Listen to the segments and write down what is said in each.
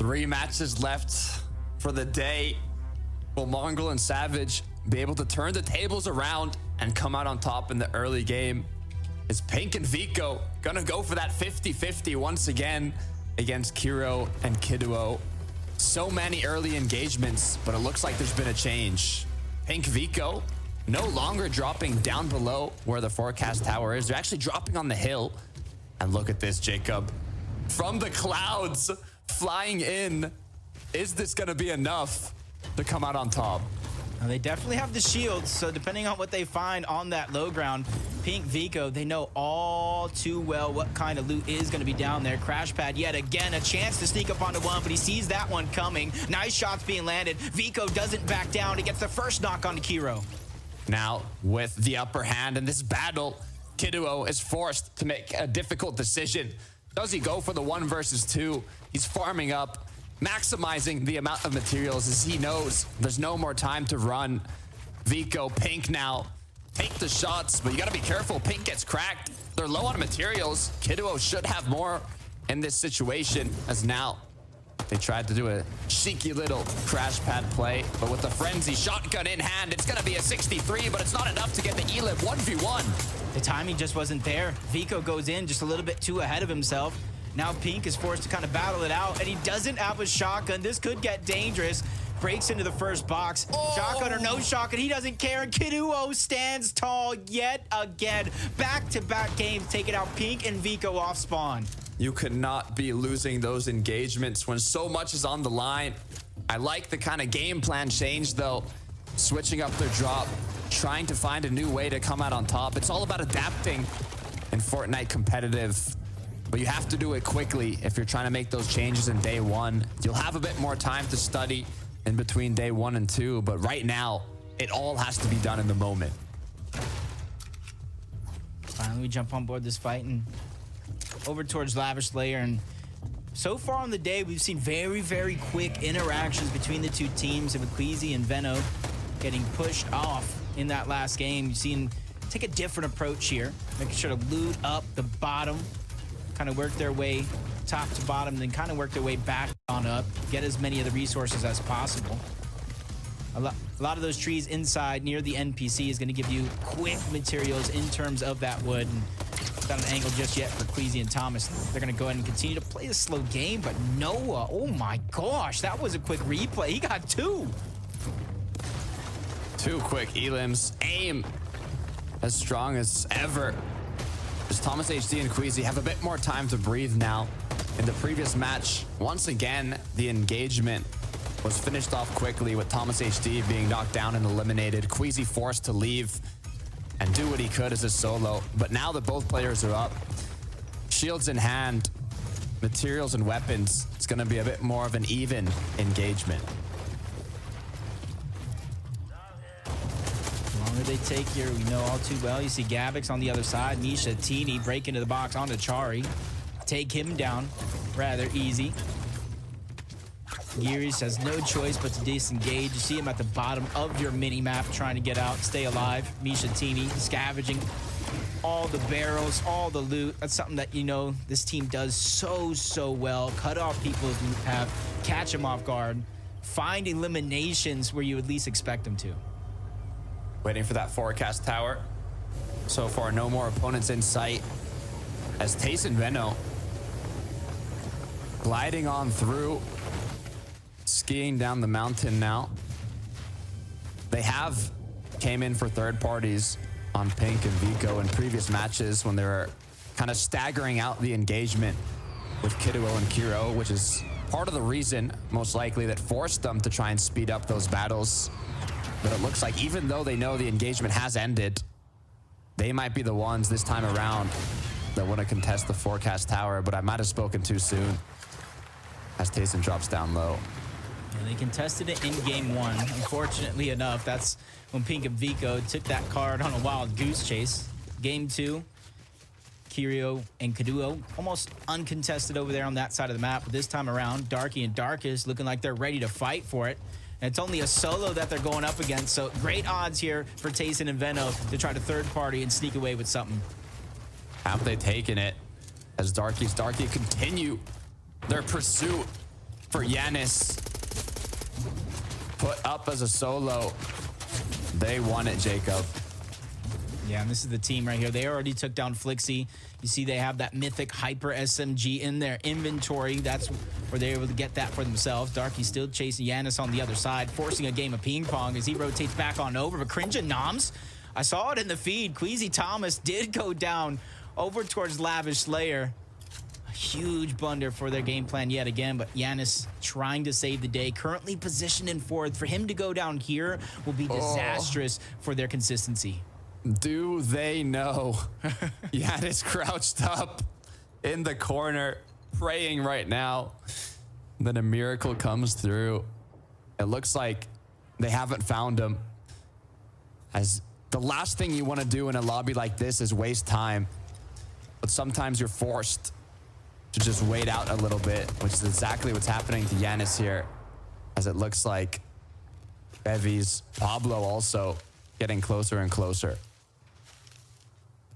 3 matches left for the day. Will Mongraal and Savage be able to turn the tables around and come out on top in the early game? Is Pink and Vico gonna go for that 50-50 once again against Kiro and Kiduo? So many early engagements, but it looks like there's been a change. Pink Vico no longer dropping down below where the forecast tower is. They're actually dropping on the hill. And look at this, Jacob. From the clouds, flying in. Is this gonna be enough to come out on top? Now, they definitely have the shields, so depending on what they find on that low ground, Pink Vico, they know all too well what kind of loot is going to be down there. Crash pad yet again, a chance to sneak up onto one, but he sees that one coming. Nice shots being landed. Vico doesn't back down. He gets the first knock onto Kiro. Now, with the upper hand in this battle, Kiduo is forced to make a difficult decision. Does he go for the 1 versus 2? He's farming up, maximizing the amount of materials as he knows there's no more time to run. Vico, Pink now take the shots, but you gotta be careful. Pink gets cracked. They're low on materials. Kiduo should have more in this situation, as now they tried to do a cheeky little crash pad play, but with the frenzy shotgun in hand, it's gonna be a 63, but it's not enough to get the Elib 1v1. The timing just wasn't there. Vico goes in just a little bit too ahead of himself. Now Pink is forced to kind of battle it out, and he doesn't have a shotgun. This could get dangerous. Breaks into the first box. Oh. Shotgun or no shotgun, he doesn't care. Kiduo stands tall yet again. Back-to-back games taking out Pink and Vico off spawn. You could not be losing those engagements when so much is on the line. I like the kind of game plan change, though. Switching up their drop, trying to find a new way to come out on top. It's all about adapting in Fortnite competitive. But you have to do it quickly if you're trying to make those changes in day 1. You'll have a bit more time to study in between day 1 and 2, but right now, it all has to be done in the moment. Finally, we jump on board this fight and over towards Lavish Layer. And so far on the day, we've seen very, very quick interactions between the two teams, with Queasy and Veno getting pushed off in that last game. You've seen take a different approach here, making sure to loot up the bottom, kind of work their way top to bottom, then kind of work their way back on up, get as many of the resources as possible. A lot of those trees inside near the NPC is going to give you quick materials in terms of that wood. And without an angle just yet for Queasy and Thomas, they're going to go ahead and continue to play a slow game. But Noah, oh my gosh, that was a quick replay. He got 2. 2 quick elims. Aim as strong as ever. As Thomas HD and Queasy have a bit more time to breathe now. In the previous match, once again, the engagement was finished off quickly with Thomas HD being knocked down and eliminated. Queasy forced to leave and do what he could as a solo. But now that both players are up, shields in hand, materials and weapons, it's going to be a bit more of an even engagement. The longer they take here, we know all too well. You see Gabix on the other side. Misha, Teeny break into the box onto Chari. Take him down rather easy. Girish has no choice but to disengage. You see him at the bottom of your mini-map trying to get out, stay alive. Misha Teeny scavenging all the barrels, all the loot. That's something that, you know, this team does so well. Cut off people who have, catch them off guard, find eliminations where you at least expect them to. Waiting for that forecast tower. So far, no more opponents in sight. As Tace and Veno gliding on through, skiing down the mountain now. They have came in for third parties on Pink and Vico in previous matches when they were kind of staggering out the engagement with Kiduo and Kiro, which is part of the reason, most likely, that forced them to try and speed up those battles. But it looks like even though they know the engagement has ended, they might be the ones this time around that want to contest the forecast tower, but I might have spoken too soon as Tayson drops down low. And they contested it in game 1. Unfortunately enough, that's when Pink and Vico took that card on a wild goose chase. Game 2, Kirio and Kiduo almost uncontested over there on that side of the map. But this time around, Darky and Darkest looking like they're ready to fight for it. And it's only a solo that they're going up against, so great odds here for Tayson and Veno to try to third party and sneak away with something. Have they taken it as Darky continue their pursuit for Yanis. Put up as a solo. They won it, Jacob. Yeah, and this is the team right here. They already took down Flixie. You see they have that mythic Hyper SMG in their inventory. That's where they're able to get that for themselves. Darky still chasing Yanis on the other side, forcing a game of ping pong as he rotates back on over. But Cringe Noms, I saw it in the feed. Queasy Thomas did go down over towards Lavish Slayer. A huge blunder for their game plan yet again, but Yanis trying to save the day. Currently positioned in fourth. For him to go down here will be disastrous for their consistency. Do they know? Yanis crouched up in the corner, praying right now. Then a miracle comes through. It looks like they haven't found him. As the last thing you want to do in a lobby like this is waste time. But sometimes you're forced to just wait out a little bit, which is exactly what's happening to Yanis here. As it looks like Bevies, Pablo also getting closer and closer.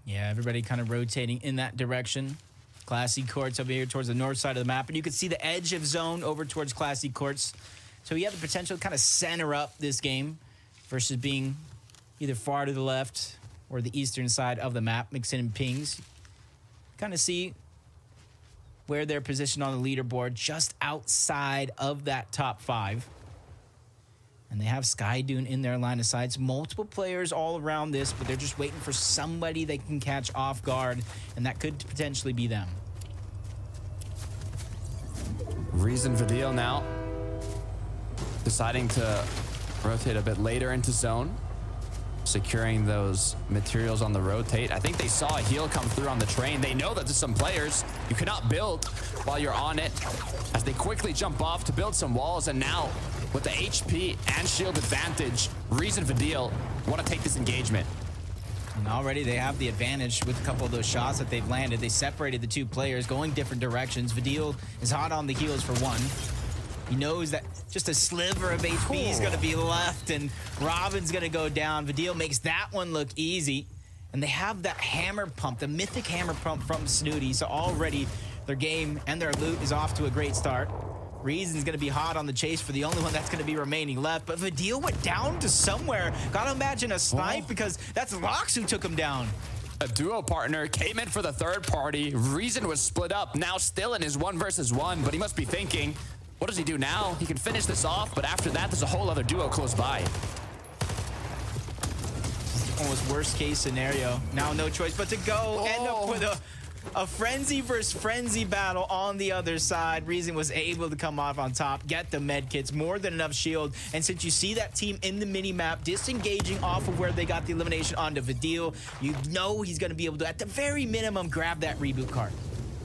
Yeah, everybody kind of rotating in that direction. Classy Courts over here towards the north side of the map. And you can see the edge of zone over towards Classy Courts. So you have the potential to kind of center up this game versus being either far to the left or the eastern side of the map, mixing in pings. Kind of see where they're positioned on the leaderboard, just outside of that top 5. And they have Sky Dune in their line of sights. Multiple players all around this, but they're just waiting for somebody they can catch off guard, and that could potentially be them. Reason Vidil now deciding to rotate a bit later into zone, securing those materials on the rotate. I think they saw a heal come through on the train. They know that there's some players. You cannot build while you're on it, as they quickly jump off to build some walls. And now with the HP and shield advantage, Reason Vidil want to take this engagement. And already they have the advantage with a couple of those shots that they've landed. They separated the two players, going different directions. Vidil is hot on the heels for one. He knows that just a sliver of HP is going to be left, and Robin's going to go down. Vidil makes that one look easy. And they have that hammer pump, the mythic hammer pump from Snooty. So already their game and their loot is off to a great start. Reason's going to be hot on the chase for the only one that's going to be remaining left. But Vidil went down to somewhere. Gotta imagine a snipe, because that's Lox who took him down. A duo partner came in for the third party. Reason was split up, now still in his 1 versus 1, but he must be thinking, what does he do now? He can finish this off, but after that, there's a whole other duo close by. Almost worst case scenario. Now no choice but to go. End up with a frenzy versus frenzy battle on the other side. Reason was able to come off on top, get the med kits, more than enough shield. And since you see that team in the mini map disengaging off of where they got the elimination onto Vidil, you know he's going to be able to, at the very minimum, grab that reboot card.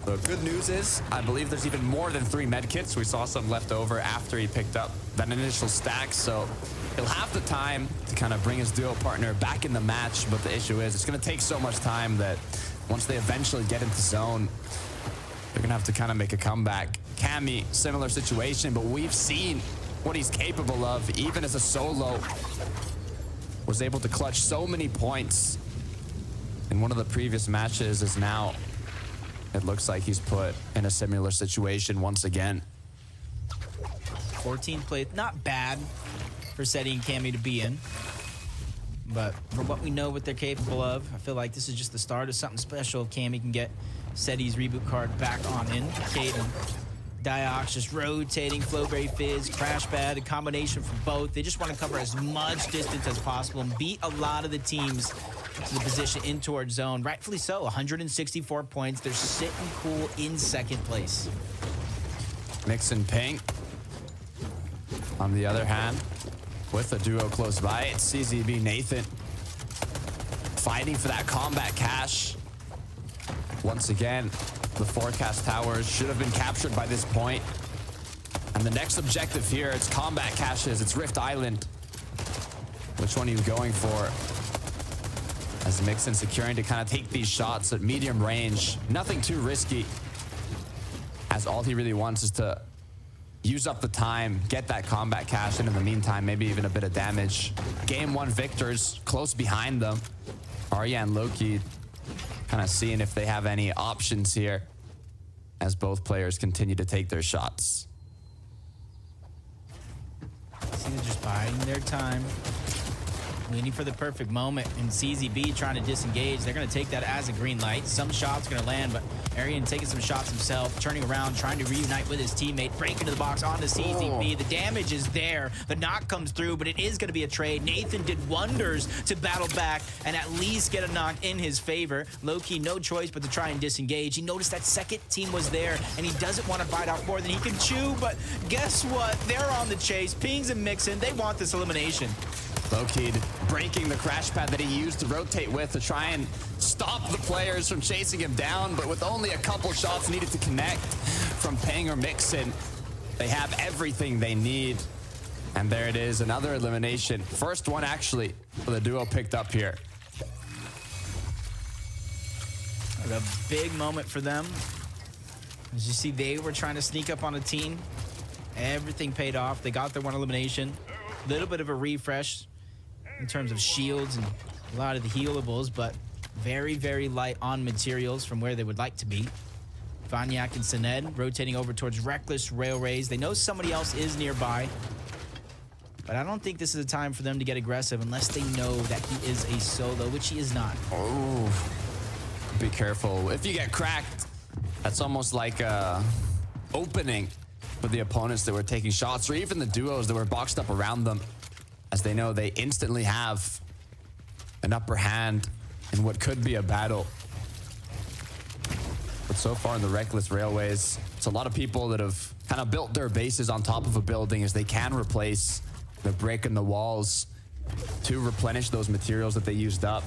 The good news is, I believe there's even more than 3 medkits. We saw some left over after he picked up that initial stack, so he'll have the time to kind of bring his duo partner back in the match. But the issue is, it's going to take so much time that once they eventually get into zone, they're going to have to kind of make a comeback. Cammy, similar situation, but we've seen what he's capable of, even as a solo. Was able to clutch so many points in one of the previous matches. Is now, it looks like he's put in a similar situation once again. 14 plays, not bad for Seti and Cammy to be in. But for what we know what they're capable of, I feel like this is just the start of something special if Cammy can get Seti's reboot card back on in. Caden, Diox just rotating, Flowberry Fizz, Crash Pad, a combination for both. They just want to cover as much distance as possible and beat a lot of the teams to the position in towards zone. Rightfully so, 164 points. They're sitting cool in second place. Mixin Pink, on the other hand, with a duo close by, it's CZB Nathan fighting for that combat cache. Once again, the forecast towers should have been captured by this point. And the next objective here, it's combat caches, it's Rift Island. Which one are you going for? As Mixin securing to kind of take these shots at medium range. Nothing too risky, as all he really wants is to use up the time, get that combat cache, and in the meantime, maybe even a bit of damage. Game 1 victors close behind them. Arya and Loki kind of seeing if they have any options here as both players continue to take their shots. They're just biding their time, waiting for the perfect moment. And CZB trying to disengage. They're going to take that as a green light. Some shots going to land, but Arian taking some shots himself, turning around, trying to reunite with his teammate, break into the box onto CZB. The damage is there. The knock comes through, but it is going to be a trade. Nathan did wonders to battle back and at least get a knock in his favor. Low-key, no choice but to try and disengage. He noticed that second team was there, and he doesn't want to bite out more than he can chew, but guess what? They're on the chase. Pings and Mixon, they want this elimination. Low-key breaking the crash pad that he used to rotate with to try and stop the players from chasing him down, but with only a couple shots needed to connect from Ping or Mixon, they have everything they need. And there it is, another elimination. First one actually for the duo picked up here. A big moment for them. As you see, they were trying to sneak up on a team. Everything paid off. They got their one elimination. Little bit of a refresh in terms of shields and a lot of the healables, but very, very light on materials from where they would like to be. Vanyak and Sened rotating over towards Reckless Railways. They know somebody else is nearby, but I don't think this is a time for them to get aggressive unless they know that he is a solo, which he is not. Oh, be careful. If you get cracked, that's almost like a opening for the opponents that were taking shots, or even the duos that were boxed up around them, as they know they instantly have an upper hand in what could be a battle. But so far in the Reckless Railways, it's a lot of people that have kind of built their bases on top of a building as they can replace. They're breaking the walls to replenish those materials that they used up.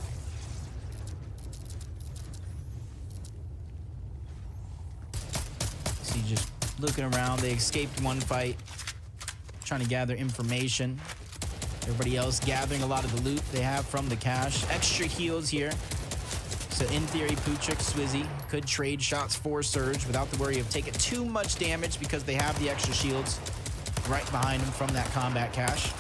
See, just looking around. They escaped one fight, trying to gather information. Everybody else gathering a lot of the loot they have from the cache. Extra heals here. So in theory, Putrick, Swizzy could trade shots for Surge without the worry of taking too much damage because they have the extra shields right behind them from that combat cache.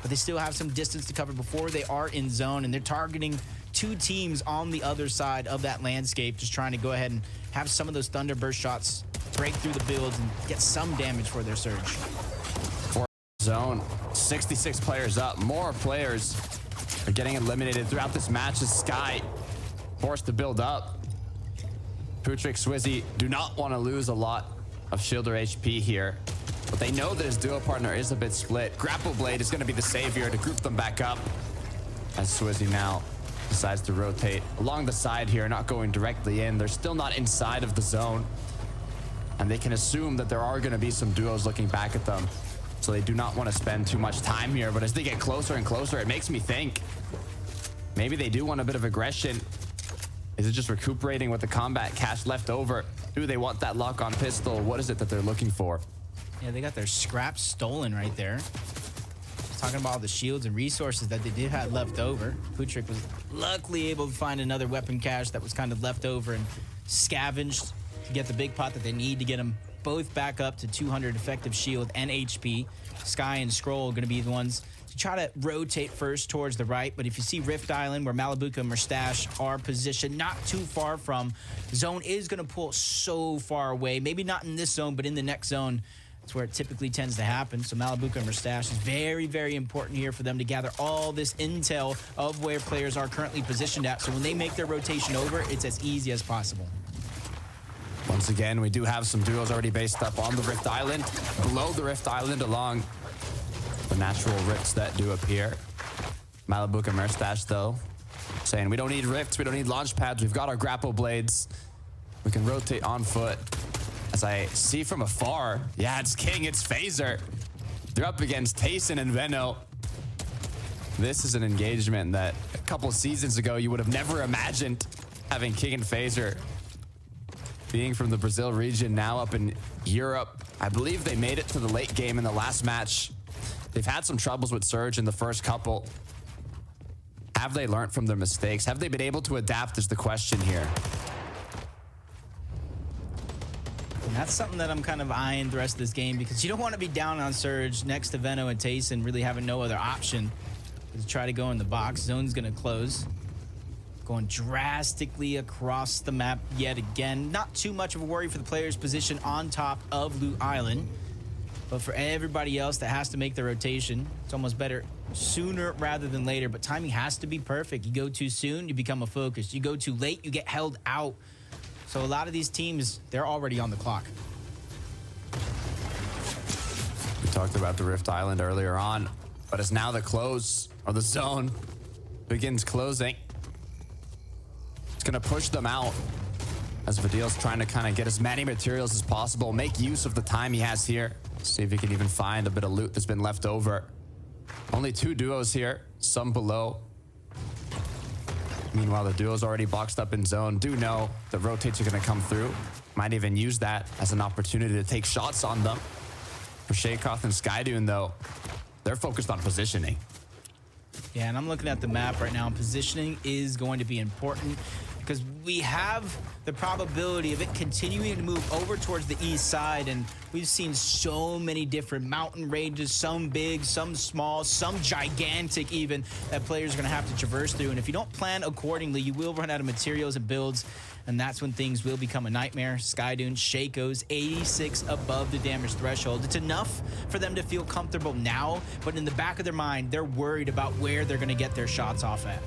But they still have some distance to cover before they are in zone, and they're targeting two teams on the other side of that landscape, just trying to go ahead and have some of those Thunderburst shots break through the builds and get some damage for their Surge. For zone, 66 players up. More players are getting eliminated throughout this match as Sky forced to build up. Putrick, Swizzy do not want to lose a lot of shield or HP here, but they know that his duo partner is a bit split. Grapple Blade is going to be the savior to group them back up, as Swizzy now decides to rotate along the side here, not going directly in. They're still not inside of the zone, and they can assume that there are going to be some duos looking back at them, so they do not want to spend too much time here. But as they get closer and closer, it makes me think maybe they do want a bit of aggression. Is it just recuperating with the combat cache left over? Do they want that lock-on pistol? What is it that they're looking for? Yeah, they got their scraps stolen right there. Talking about all the shields and resources that they did have left over. Putrick was luckily able to find another weapon cache that was kind of left over and scavenged to get the big pot that they need to get them both back up to 200 effective shield and HP. Sky and Scroll are going to be the ones to try to rotate first towards the right, but if you see Rift Island, where Malibuca and Mustache are positioned not too far from, zone is going to pull so far away. Maybe not in this zone, but in the next zone. That's where it typically tends to happen. So Malibuca and Mustache is very, very important here for them to gather all this intel of where players are currently positioned at. So when they make their rotation over, it's as easy as possible. Once again, we do have some duos already based up on the Rift Island, below the Rift Island, along the natural rifts that do appear. Malibuca and Mustache, though, saying we don't need rifts, we don't need launch pads, we've got our grapple blades. We can rotate on foot. As I see from afar, yeah, it's King, it's Phaser. They're up against Tayson and Veno. This is an engagement that a couple seasons ago you would have never imagined, having King and Phaser being from the Brazil region, now up in Europe. I believe they made it to the late game in the last match. They've had some troubles with Surge in the first couple. Have they learned from their mistakes? Have they been able to adapt is the question here. And that's something that I'm kind of eyeing the rest of this game, because you don't want to be down on Surge next to Veno and Tayson, really having no other option to try to go in the box. Zone's going to close. Going drastically across the map yet again. Not too much of a worry for the player's position on top of Loot Island. But for everybody else that has to make the rotation, it's almost better sooner rather than later. But timing has to be perfect. You go too soon, you become a focus. You go too late, you get held out. So a lot of these teams, they're already on the clock. We talked about the Rift Island earlier on, but it's now the close, or the zone begins closing. It's going to push them out as Vidil's trying to kind of get as many materials as possible, make use of the time he has here. See if he can even find a bit of loot that's been left over. Only 2 duos here, some below. Meanwhile, the duo's already boxed up in zone. Do know the rotates are going to come through. Might even use that as an opportunity to take shots on them. For Shakoth and Skydune, though, they're focused on positioning. Yeah, and I'm looking at the map right now. Positioning is going to be important because we have the probability of it continuing to move over towards the east side, and we've seen so many different mountain ranges, some big, some small, some gigantic even, that players are going to have to traverse through. And if you don't plan accordingly, you will run out of materials and builds, and that's when things will become a nightmare. Skydune, Shaco's 86 above the damage threshold. It's enough for them to feel comfortable now, but in the back of their mind, they're worried about where they're going to get their shots off at.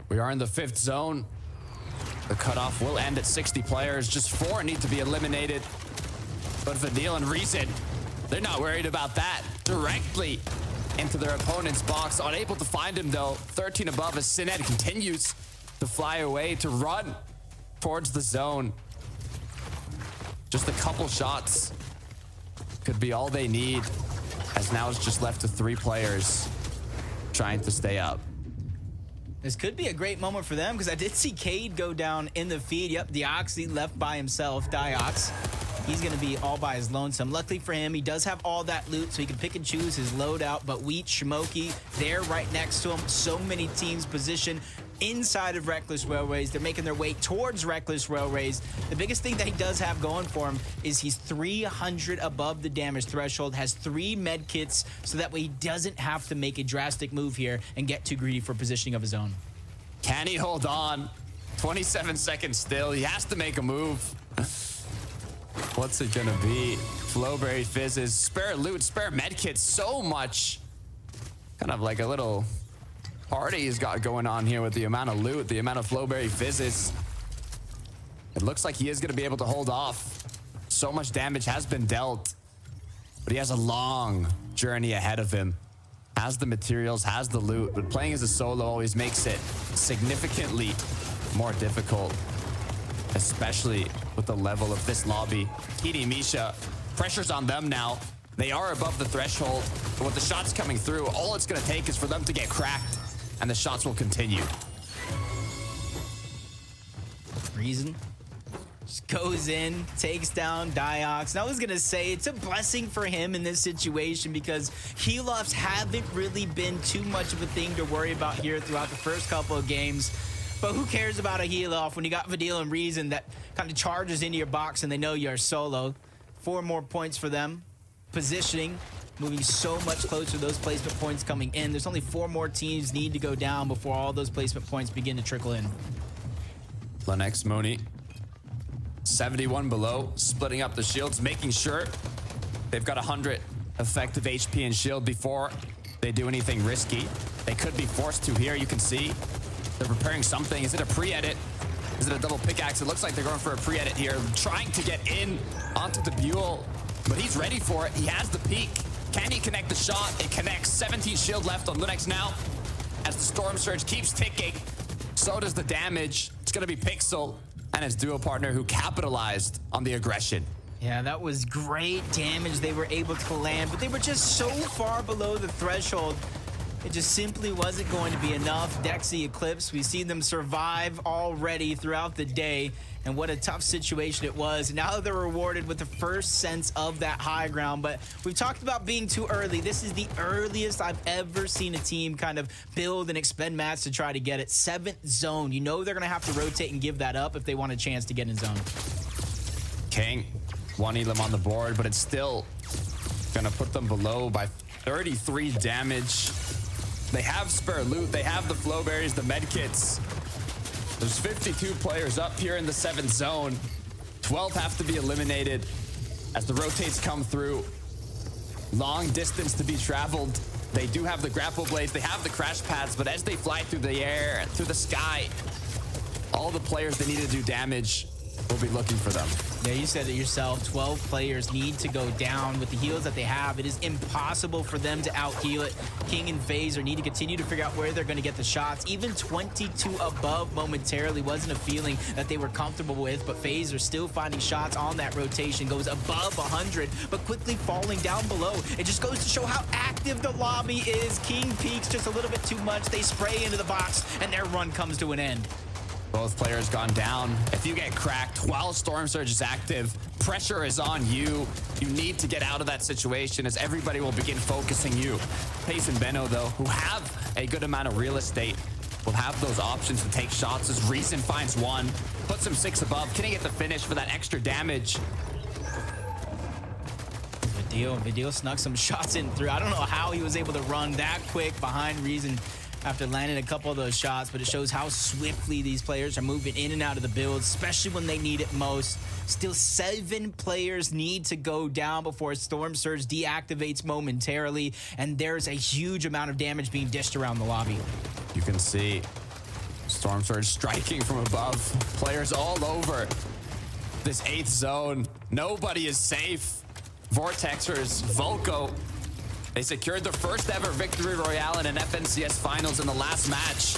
We are in the 5th zone. The cutoff will end at 60 players. Just 4 need to be eliminated. But Vidil and Reason, they're not worried about that. Directly into their opponent's box. Unable to find him, though. 13 above as Sined continues to fly away, to run towards the zone. Just a couple shots could be all they need, as now it's just left to 3 players trying to stay up. This could be a great moment for them because I did see Cade go down in the feed. Yep, Deoxy left by himself. Diox, he's going to be all by his lonesome. Luckily for him, he does have all that loot, so he can pick and choose his loadout. But Wheat, Shmoky, they're right next to him. So many teams positioned inside of Reckless Railways. They're making their way towards Reckless Railways. The biggest thing that he does have going for him is he's 300 above the damage threshold, has 3 med kits, so that way he doesn't have to make a drastic move here and get too greedy for positioning of his own. Can he hold on? 27 seconds still. He has to make a move. What's it gonna be? Flowberry Fizzes, spare loot, spare med kits, so much. Kind of like a little party he's got going on here with the amount of loot, the amount of Flowberry Fizzes. It looks like he is going to be able to hold off. So much damage has been dealt, but he has a long journey ahead of him. Has the materials, has the loot, but playing as a solo always makes it significantly more difficult, especially with the level of this lobby. Kini Misha, pressure's on them now. They are above the threshold, but with the shots coming through, all it's going to take is for them to get cracked, and the shots will continue. Reason just goes in, takes down Diox. And I was gonna say it's a blessing for him in this situation because heal-offs haven't really been too much of a thing to worry about here throughout the first couple of games. But who cares about a heal-off when you got Vidil and Reason that kind of charges into your box and they know you're solo? 4 more points for them. Positioning, moving so much closer, those placement points coming in. There's only 4 more teams need to go down before all those placement points begin to trickle in. Lennox, Mooney, 71 below, splitting up the shields, making sure they've got 100 effective HP and shield before they do anything risky. They could be forced to here. You can see they're preparing something. Is it a pre-edit? Is it a double pickaxe? It looks like they're going for a pre-edit here, trying to get in onto the Buell, but he's ready for it. He has the peak. Can he connect the shot? It connects. 17 shield left on Linux now. As the Storm Surge keeps ticking, so does the damage. It's going to be Pixel and his duo partner who capitalized on the aggression. Yeah, that was great damage they were able to land, but they were just so far below the threshold. It just simply wasn't going to be enough. Dexy Eclipse, we see them survive already throughout the day, and what a tough situation it was. Now they're rewarded with the first sense of that high ground, but we've talked about being too early. This is the earliest I've ever seen a team kind of build and expend mats to try to get it. 7th zone. You know they're going to have to rotate and give that up if they want a chance to get in zone. King, 1 elim on the board, but it's still going to put them below by 33 damage. They have spare loot. They have the flowberries, the medkits. There's 52 players up here in the 7th zone. 12 have to be eliminated. as the rotates come through. Long distance to be traveled. They do have the grapple blades, they have the crash pads, but as they fly through the air, through the sky, all the players that need to do damage will be looking for them. Yeah, you said it yourself. 12 players need to go down with the heals that they have. It is impossible for them to out-heal it. King and FaZe need to continue to figure out where they're going to get the shots. Even 22 above momentarily wasn't a feeling that they were comfortable with, but FaZe are still finding shots on that rotation. Goes above 100, but quickly falling down below. It just goes to show how active the lobby is. King peaks just a little bit too much. They spray into the box, and their run comes to an end. Both players gone down. If you get cracked while Storm Surge is active, pressure is on you. You need to get out of that situation as everybody will begin focusing you. Pace and Veno, though, who have a good amount of real estate, will have those options to take shots as Reason finds one, puts him 6 above. Can he get the finish for that extra damage? Vidil snuck some shots in through. I don't know how he was able to run that quick behind Reason after landing a couple of those shots, but it shows how swiftly these players are moving in and out of the build, especially when they need it most. Still 7 players need to go down before Storm Surge deactivates momentarily, and there's a huge amount of damage being dished around the lobby. You can see Storm Surge striking from above. Players all over this 8th zone. Nobody is safe. Vortexers, Volko, they secured their first ever victory royale in an FNCS finals in the last match.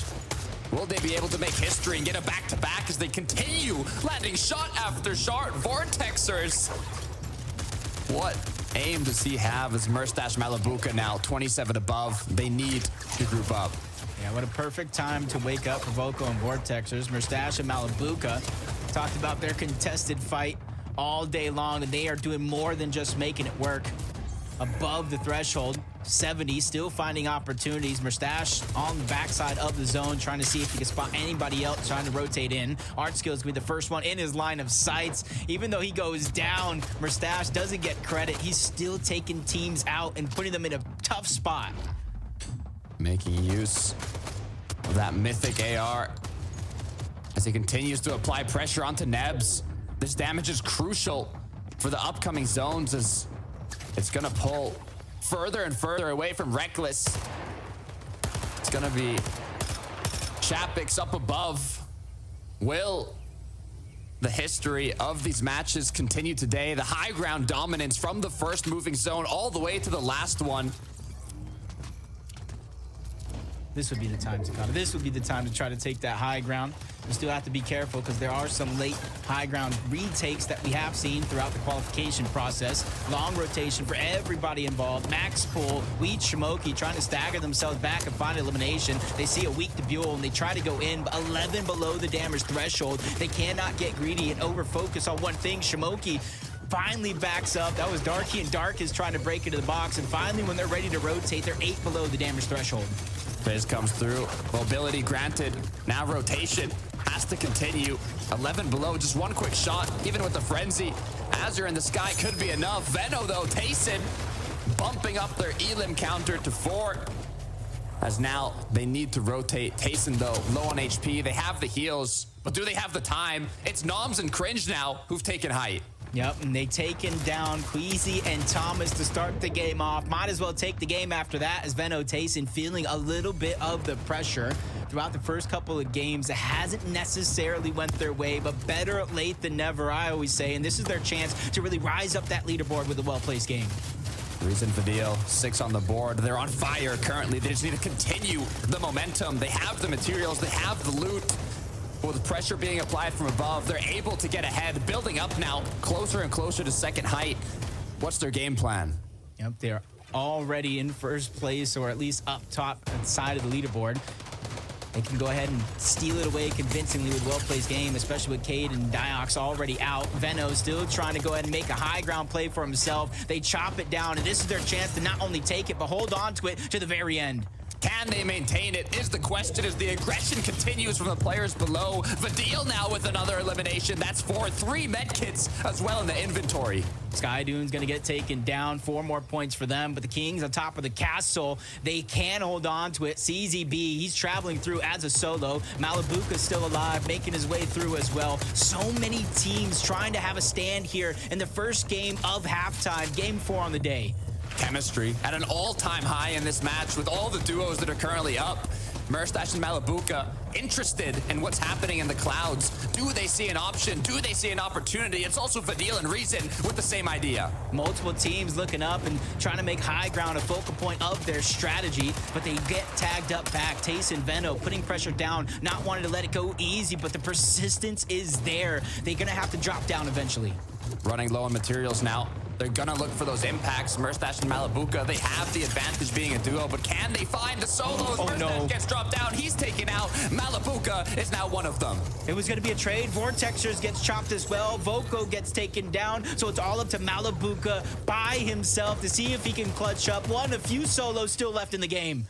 Will they be able to make history and get a back-to-back as they continue landing shot after shot? Vortexers. What aim does he have as Merstash Malabuka now 27 above? They need to group up. Yeah, what a perfect time to wake up for Volko and Vortexers. Merstash and Malabuka talked about their contested fight all day long, and they are doing more than just making it work. Above the threshold, 70, still finding opportunities. Merstash on the backside of the zone, trying to see if he can spot anybody else trying to rotate in. Artskill's gonna be the first one in his line of sights. Even though he goes down, Merstash doesn't get credit. He's still taking teams out and putting them in a tough spot. Making use of that mythic AR as he continues to apply pressure onto Nebs. This damage is crucial for the upcoming zones as it's gonna pull further and further away from Reckless. It's gonna be Chapix up above. Will the history of these matches continue today? The high ground dominance from the first moving zone all the way to the last one. This would be the time to come. This would be the time to try to take that high ground. We still have to be careful because there are some late high ground retakes that we have seen throughout the qualification process. Long rotation for everybody involved. Max pull, Weed, Shimoki trying to stagger themselves back and find elimination. They see a weak to Buell and they try to go in, but 11 below the damage threshold. They cannot get greedy and over focus on one thing. Shimoki finally backs up. That was Darky, and Dark is trying to break into the box. And finally, when they're ready to rotate, they're 8 below the damage threshold. Fizz comes through. Mobility granted. Now rotation has to continue. 11 below, just one quick shot. Even with the frenzy, Azure in the sky could be enough. Veno, though, Tayson bumping up their Elim counter to 4. As now they need to rotate. Tayson, though, low on HP. They have the heals, but do they have the time? It's Noms and Cringe now who've taken height. Yep, and they taken down Queasy and Thomas to start the game off. Might as well take the game after that as Veno Tayson feeling a little bit of the pressure throughout the first couple of games. It hasn't necessarily went their way, but better late than never, I always say. And this is their chance to really rise up that leaderboard with a well-placed game. Reason Vidil, 6 on the board. They're on fire currently. They just need to continue the momentum. They have the materials. They have the loot. With pressure being applied from above, they're able to get ahead, building up now, closer and closer to second height. What's their game plan? Yep, they're already in first place, or at least up top side of the leaderboard. They can go ahead and steal it away convincingly with well-placed game, especially with Cade and Diox already out. Veno still trying to go ahead and make a high ground play for himself. They chop it down, and this is their chance to not only take it, but hold on to it to the very end. Can they maintain it is the question as the aggression continues from the players below. Vadil now with another elimination. That's 4. 3 medkits as well in the inventory. Skydune's gonna get taken down. 4 more points for them, but the Kings on top of the castle, they can hold on to it. CZB, he's traveling through as a solo. Malibuka's still alive, making his way through as well. So many teams trying to have a stand here in the first game of halftime, game 4 on the day. Chemistry at an all-time high in this match with all the duos that are currently up. Merstash and Malibuka interested in what's happening in the clouds. Do they see an option? Do they see an opportunity? It's also Vadil and Reason with the same idea. Multiple teams looking up and trying to make high ground a focal point of their strategy, but they get tagged up back. Tace and Veno putting pressure down, not wanting to let it go easy, but the persistence is there. They're gonna have to drop down eventually. Running low on materials now. They're gonna look for those impacts. Merstash and Malibuka, they have the advantage being a duo, but can they find the solos? Merstash gets dropped down. He's taken out. Malibuka is now one of them. It was gonna be a trade. Vortexers gets chopped as well. Voco gets taken down, so it's all up to Malibuka by himself to see if he can clutch up. A few solos still left in the game.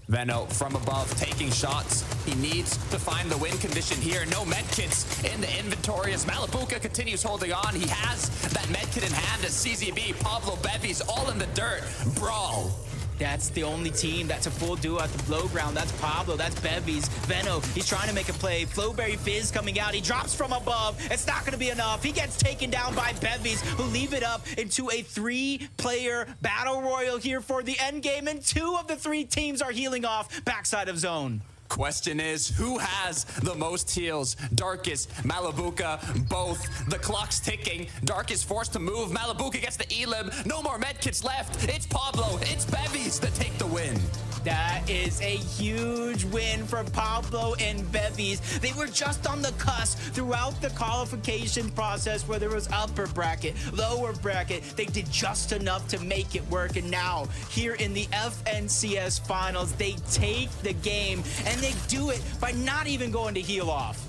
Veno from above taking shots. He needs to find the win condition here. No medkits in the inventory as Malibuka continues holding on. He has that medkit in hand as CZB, Pablo, Bevies all in the dirt. Brawl. That's the only team that's a full duo at the low ground. That's Pablo, that's Bevies. Veno, he's trying to make a play. Flowberry Fizz coming out. He drops from above. It's not going to be enough. He gets taken down by Bevies, who leave it up into a 3-player battle royal here for the end game. And 2 of the 3 teams are healing off backside of zone. Question is, who has the most heals? Darkus, Malibuka, both. The clock's ticking. Dark is forced to move. Malibuka gets the elim. No more medkits left. It's Pablo. It's Bevies that take the win. That is a huge win for Pablo and Bevies. They were just on the cusp throughout the qualification process where there was upper bracket, lower bracket. They did just enough to make it work. And now here in the FNCS finals, they take the game and they do it by not even going to heal off.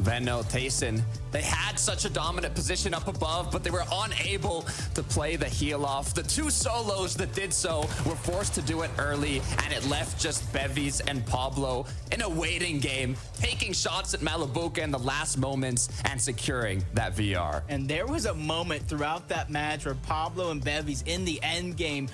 Veno, Tayson, they had such a dominant position up above, but they were unable to play the heal off. The 2 solos that did so were forced to do it early, and it left just Bevies and Pablo in a waiting game, taking shots at Malibuka in the last moments and securing that VR. And there was a moment throughout that match where Pablo and Bevies in the end game